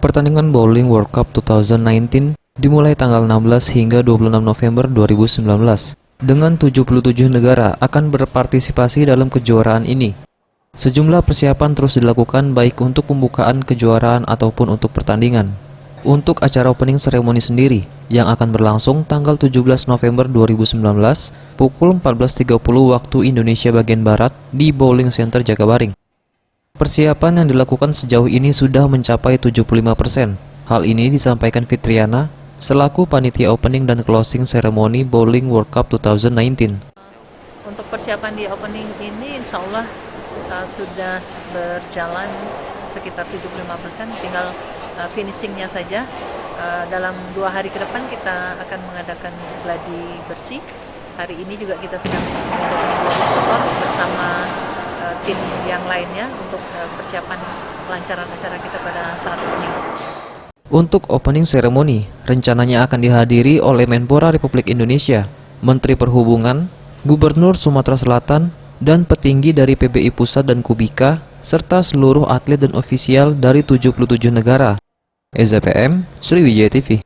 Pertandingan Bowling World Cup 2019 dimulai tanggal 16 hingga 26 November 2019. Dengan 77 negara akan berpartisipasi dalam kejuaraan ini. Sejumlah persiapan terus dilakukan baik untuk pembukaan kejuaraan ataupun untuk pertandingan. Untuk acara opening ceremony sendiri yang akan berlangsung tanggal 17 November 2019 pukul 14.30 waktu Indonesia bagian Barat di Bowling Center Jakabaring. Persiapan yang dilakukan sejauh ini sudah mencapai 75%. Hal ini disampaikan Fitriana selaku panitia opening dan closing ceremony Bowling World Cup 2019. Untuk persiapan di opening ini insya Allah sudah berjalan sekitar 75%, tinggal finishingnya saja. Dalam 2 hari ke depan kita akan mengadakan gladi bersih. Hari ini juga kita sedang mengadakan gladi kotor bersama tim yang lainnya untuk persiapan pelancaran acara kita pada saat opening. Untuk opening ceremony, rencananya akan dihadiri oleh Menpora Republik Indonesia, Menteri Perhubungan, Gubernur Sumatera Selatan, dan petinggi dari PBI Pusat dan Kubika, serta seluruh atlet dan ofisial dari 77 negara. EZPM, Sriwijaya TV.